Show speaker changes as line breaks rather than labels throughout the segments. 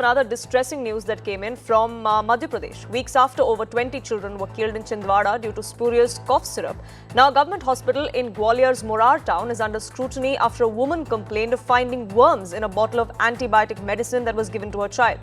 Another distressing news that came in from Madhya Pradesh. Weeks after over 20 children were killed in Chhindwara due to spurious cough syrup, now a government hospital in Gwalior's Morar town is under scrutiny after a woman complained of finding worms in a bottle of antibiotic medicine that was given to her child.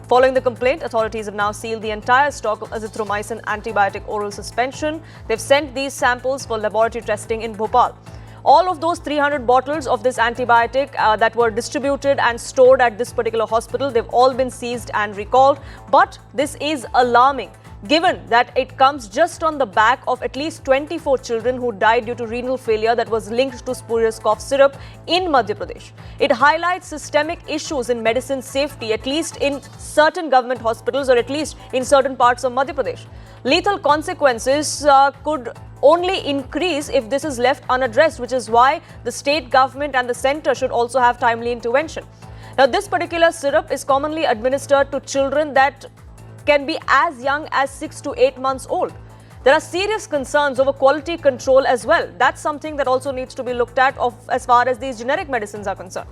Following the complaint, authorities have now sealed the entire stock of azithromycin antibiotic oral suspension. They've sent these samples for laboratory testing in Bhopal. All of those 300 bottles of this antibiotic that were distributed and stored at this particular hospital, they've all been seized and recalled. But this is alarming, given that it comes just on the back of at least 24 children who died due to renal failure that was linked to spurious cough syrup in Madhya Pradesh. It highlights systemic issues in medicine safety, at least in certain government hospitals or at least in certain parts of Madhya Pradesh. Lethal consequences could only increase if this is left unaddressed, which is why the state government and the center should also have timely intervention. Now, this particular syrup is commonly administered to children that can be as young as 6 to 8 months old. There are serious concerns over quality control as well. That's something that also needs to be looked at as far as these generic medicines are concerned.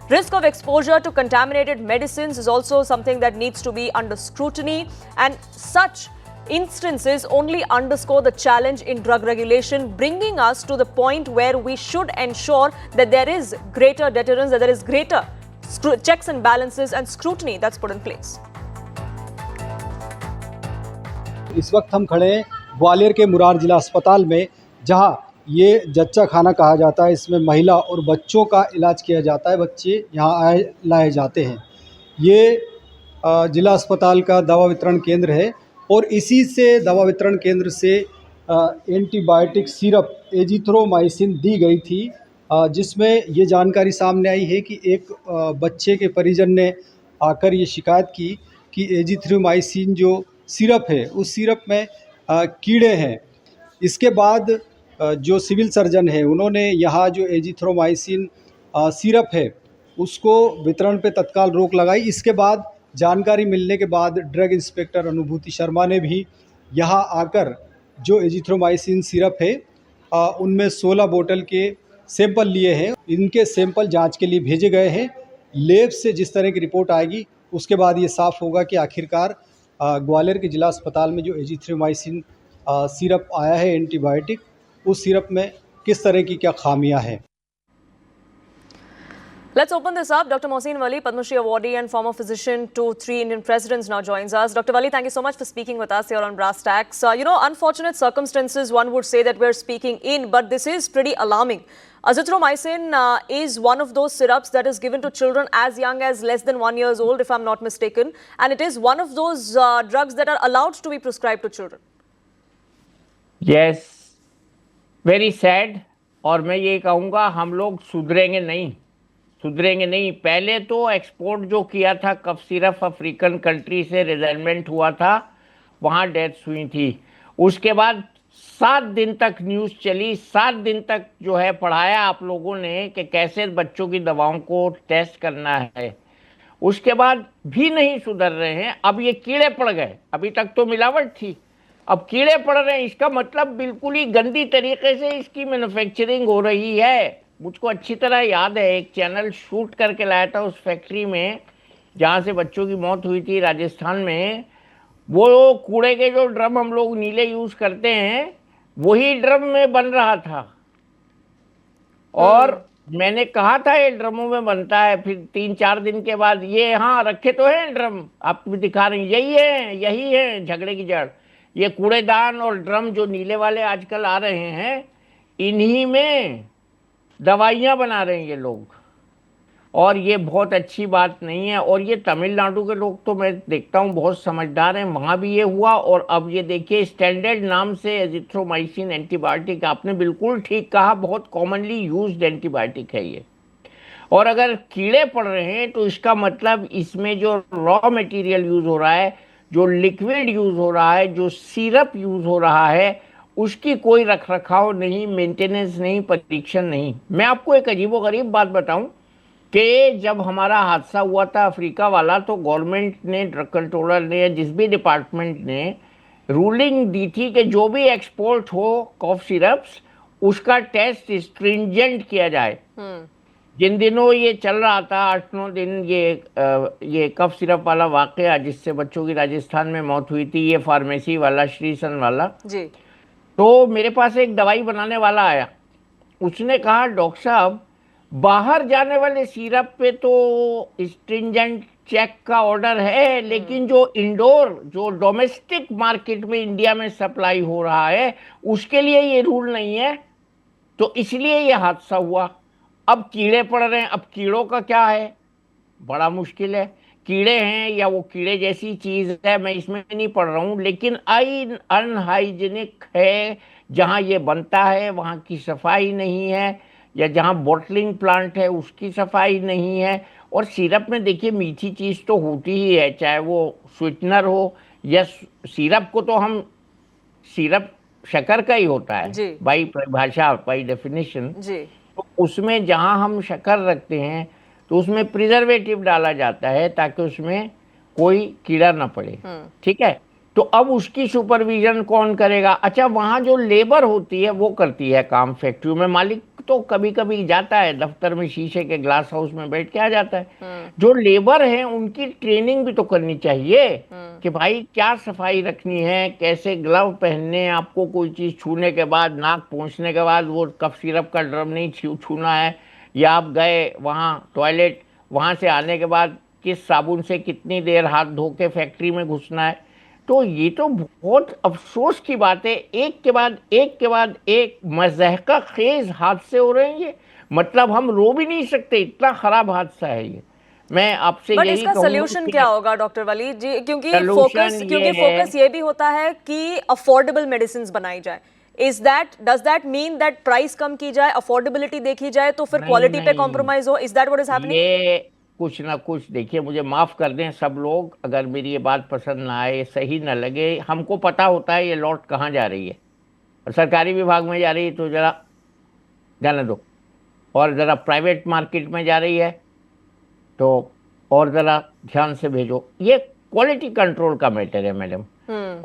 Risk of exposure to contaminated medicines is also something that needs to be under scrutiny, and such instances only underscore the challenge in drug regulation, bringing us to the point where we should ensure that there is greater deterrence, that there is greater checks and balances and scrutiny that's put in place.
इस वक्त हम खड़े हैं ग्वालियर के मुरार जिला अस्पताल में, जहां ये जच्चा खाना कहा जाता है। इसमें महिला और बच्चों का इलाज किया जाता है। बच्चे यहां लाए जाते हैं। ये जिला अस्पताल का दवा वितरण केंद्र है और इसी से दवा वितरण केंद्र से एंटीबायोटिक सिरप एजिथ्रोमाइसिन दी गई थी, जिसमें ये जानकारी सामने आई है कि एक बच्चे के परिजन ने आकर ये शिकायत की कि एजिथ्रोमाइसिन जो सिरप है उस सिरप में कीड़े हैं। इसके बाद जो सिविल सर्जन है उन्होंने यहाँ जो एजिथ्रोमाइसिन सिरप है उसको वितरण पे तत्काल रोक लगाई। इसके बाद जानकारी मिलने के बाद ड्रग इंस्पेक्टर अनुभूति शर्मा ने भी यहाँ आकर जो एजिथ्रोमाइसिन सिरप है उनमें 16 बोतल के सैंपल लिए हैं। इनके सैंपल जांच के लिए भेजे गए हैं। लैब से जिस तरह की रिपोर्ट आएगी उसके बाद ये साफ़ होगा कि आखिरकार ग्वालियर के जिला अस्पताल में जो एजिथ्रोमाइसिन सिरप आया है एंटीबायोटिक, उस सिरप में किस तरह की क्या खामियां हैं।
Let's open this up. Dr. Mohsin Wali, Padma Shri awardee and former physician to 3 Indian presidents, now joins us. Dr. Wali, thank you so much for speaking with us here on Brass Tacks. Unfortunate circumstances, one would say that we're speaking in, but this is pretty alarming. Azithromycin is one of those syrups that is given to children as young as less than 1 year old, if I'm not mistaken. And it is one of those drugs that are allowed to be prescribed to children.
Yes, very sad. और मैं ये कहूँगा हम लोग सुधरेंगे नहीं। पहले तो export जो किया था कफ सिरप अफ्रीकन कंट्री से रिजल्टमेंट हुआ था, वहाँ डेथ्स हुई थी। उसके बाद 7 दिन तक न्यूज़ चली, 7 दिन तक जो है पढ़ाया आप लोगों ने कि कैसे बच्चों की दवाओं को टेस्ट करना है। उसके बाद भी नहीं सुधर रहे हैं। अब ये कीड़े पड़ गए, अभी तक तो मिलावट थी, अब कीड़े पड़ रहे हैं। इसका मतलब बिल्कुल ही गंदी तरीके से इसकी मैन्युफैक्चरिंग हो रही है। मुझको अच्छी तरह याद है, एक चैनल शूट करके लाया था उस फैक्ट्री में जहाँ से बच्चों की मौत हुई थी राजस्थान में। वो कूड़े के जो ड्रम हम लोग नीले यूज़ करते हैं वही ड्रम में बन रहा था और मैंने कहा था ये ड्रमों में बनता है। फिर 3-4 दिन के बाद ये हाँ रखे तो हैं ड्रम, आप भी दिखा रहे हैं, यही है झगड़े की जड़। ये कूड़ेदान और ड्रम जो नीले वाले आजकल आ रहे हैं, इन्हीं में दवाइयाँ बना रहे हैं ये लोग, और ये बहुत अच्छी बात नहीं है। और ये तमिलनाडु के लोग तो मैं देखता हूँ बहुत समझदार हैं, वहाँ भी ये हुआ। और अब ये देखिए स्टैंडर्ड नाम से एजिथ्रोमाइसिन एंटीबायोटिक, आपने बिल्कुल ठीक कहा, बहुत कॉमनली यूज्ड एंटीबायोटिक है ये। और अगर कीड़े पड़ रहे हैं तो इसका मतलब इसमें जो रॉ मटेरियल यूज़ हो रहा है, जो लिक्विड यूज़ हो रहा है, जो सिरप यूज़ हो रहा है, उसकी कोई रखरखाव नहीं, मेंटेनेंस नहीं, परीक्षण नहीं। मैं आपको एक अजीबोगरीब बात बताऊं कि जब हमारा हादसा हुआ था अफ्रीका वाला, तो गवर्नमेंट ने, ड्रग कंट्रोलर ने, जिस भी डिपार्टमेंट ने रूलिंग दी थी कि जो भी एक्सपोर्ट हो कॉफ सिरप्स उसका टेस्ट स्ट्रिंजेंट किया जाए। जिन दिनों ये चल रहा था 8-9 दिन, ये कफ सिरप वाला वाकया जिससे बच्चों की राजस्थान में मौत हुई थी, ये फार्मेसी वाला श्रीसन वाला,
जी।
तो मेरे पास एक दवाई बनाने वाला आया। उसने कहा डॉक्टर साहब, बाहर जाने वाले सिरप पे तो स्ट्रिंजेंट चेक का ऑर्डर है, लेकिन जो इंडोर, जो डोमेस्टिक मार्केट में इंडिया में सप्लाई हो रहा है, उसके लिए ये रूल नहीं है, तो इसलिए ये हादसा हुआ। अब कीड़े पड़ रहे हैं, अब कीड़ों का क्या है, बड़ा मुश्किल है। कीड़े हैं या वो कीड़े जैसी चीज है, मैं इसमें नहीं पढ़ रहा हूँ, लेकिन अनहाइजीनिक है। जहाँ ये बनता है वहाँ की सफाई नहीं है, या जहाँ बॉटलिंग प्लांट है उसकी सफाई नहीं है। और सिरप में देखिए मीठी चीज तो होती ही है, चाहे वो स्वीटनर हो या सिरप को तो हम, सिरप शक्कर का ही होता है
जी।
बाई परिभाषा, बाई डेफिनेशन।
जी।
तो उसमें जहां हम शक्कर रखते हैं तो उसमें प्रिजर्वेटिव डाला जाता है ताकि उसमें कोई कीड़ा ना पड़े, ठीक है। तो अब उसकी सुपरविजन कौन करेगा? अच्छा, वहां जो लेबर होती है वो करती है काम फैक्ट्री में। मालिक तो कभी कभी जाता है दफ्तर में, शीशे के ग्लास हाउस में बैठ के आ जाता है। जो लेबर है उनकी ट्रेनिंग भी तो करनी चाहिए कि भाई क्या सफाई रखनी है, कैसे ग्लव पहनने, आपको कोई चीज छूने के बाद, नाक पहुंचने के बाद वो कफ सिरप का ड्रम नहीं छूना है, या आप गए वहाँ टॉयलेट, वहाँ से आने के बाद किस साबुन से कितनी देर हाथ धो के फैक्ट्री में घुसना है। तो ये तो बहुत अफसोस की बात है, एक के बाद एक के बाद एक मज़हका खेज हादसे हो रहे हैं ये। मतलब हम रो भी नहीं सकते, इतना खराब हादसा है ये। मैं आपसे
बट
यही
इसका
कहूंगा
सोल्यूशन
कि
क्या होगा डॉक्टर वली जी? क्योंकि
सॉल्यूशन
फोकस ये भी होता है कि अफोर्डेबल मेडिसिन बनाई जाए। Does that mean that price कम की जाए, अफोर्डेबिलिटी देखी जाए, तो फिर क्वालिटी पे कॉम्प्रोमाइज हो? Is that what is happening?
ये कुछ ना कुछ, देखिए मुझे माफ कर दें सब लोग अगर मेरी ये बात पसंद ना आए, सही ना लगे, हमको पता होता है ये लौट कहाँ जा रही है, और सरकारी विभाग में जा रही है तो जरा जाने दो, और ज़रा प्राइवेट मार्केट में जा रही है तो और ज़रा ध्यान से भेजो। ये क्वालिटी कंट्रोल का मैटर है मैडम।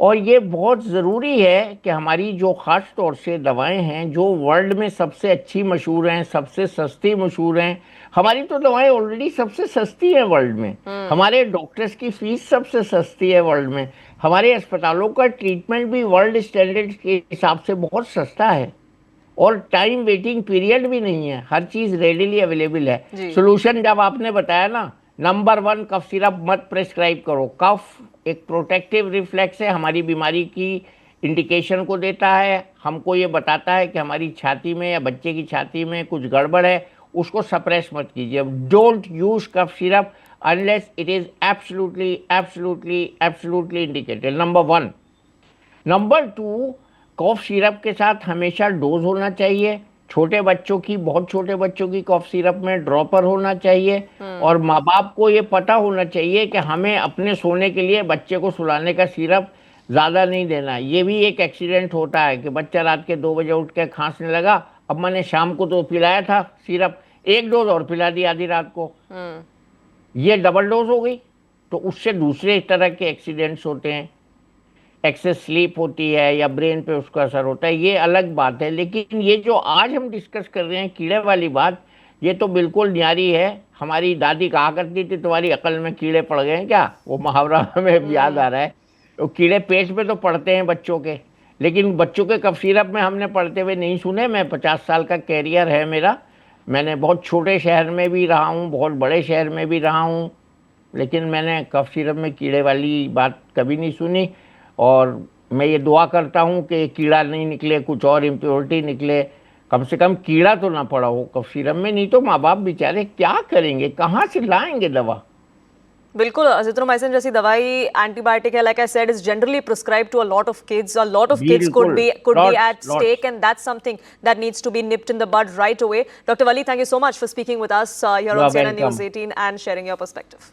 और ये बहुत ज़रूरी है कि हमारी जो ख़ास तौर से दवाएं हैं जो वर्ल्ड में सबसे अच्छी मशहूर हैं, सबसे सस्ती मशहूर हैं, हमारी तो दवाएं ऑलरेडी सबसे सस्ती हैं वर्ल्ड में। हमारे डॉक्टर्स की फीस सबसे सस्ती है वर्ल्ड में। हमारे अस्पतालों का ट्रीटमेंट भी वर्ल्ड स्टैंडर्ड के हिसाब से बहुत सस्ता है, और टाइम वेटिंग पीरियड भी नहीं है, हर चीज रेडिली अवेलेबल है। सोल्यूशन जब आपने बताया ना, नंबर 1 कफ सिरप मत प्रेस्क्राइब करो। कफ एक प्रोटेक्टिव रिफ्लेक्स है, हमारी बीमारी की इंडिकेशन को देता है, हमको ये बताता है कि हमारी छाती में या बच्चे की छाती में कुछ गड़बड़ है, उसको सप्रेस मत कीजिए। Don't use cough syrup unless it is absolutely absolutely absolutely indicated, number 1। Number 2, cough syrup के साथ हमेशा डोज होना चाहिए। छोटे बच्चों की, बहुत छोटे बच्चों की कॉफ सिरप में ड्रॉपर होना चाहिए, और माँ बाप को ये पता होना चाहिए कि हमें अपने सोने के लिए बच्चे को सुलाने का सिरप ज़्यादा नहीं देना। ये भी एक एक्सीडेंट होता है कि बच्चा रात के 2 बजे उठ के खांसने लगा, अब मैंने शाम को तो पिलाया था सिरप, 1 डोज और पिला दी आधी रात को, ये डबल डोज हो गई। तो उससे दूसरे तरह के एक्सीडेंट्स होते हैं, एक्सेस स्लीप होती है या ब्रेन पे उसका असर होता है, ये अलग बात है। लेकिन ये जो आज हम डिस्कस कर रहे हैं कीड़े वाली बात, ये तो बिल्कुल न्यारी है। हमारी दादी कहा करती थी तुम्हारी अकल में कीड़े पड़ गए हैं क्या, वो मुहावरा में याद आ रहा है। तो कीड़े पेट पे तो पड़ते हैं बच्चों के, लेकिन बच्चों के कफ सिरप में हमने पड़ते हुए नहीं सुने। मैं 50 साल का कैरियर है मेरा, मैंने बहुत छोटे शहर में भी रहा हूँ, बहुत बड़े शहर में भी रहा हूँ, लेकिन मैंने कफ सिरप में कीड़े वाली बात कभी नहीं सुनी। और मैं ये दुआ करता हूँ कि कीड़ा नहीं निकले, कुछ और इम्प्योरिटी निकले, कम से कम कीड़ा तो ना पड़ा हो कफ सिरप में, नहीं तो माँ बाप बेचारे क्या करेंगे, कहाँ से लाएंगे दवा।
बिल्कुल, अजिथ्रोमाइसिन जैसी दवाई एंटीबायोटिक है, like I said, is generally prescribed to a lot of kids. A lot of kids could be at stake, and that's something that needs to be nipped in the bud right away. Dr. Wali, thank you so much for speaking with us here on CNN News 18 and sharing your perspective.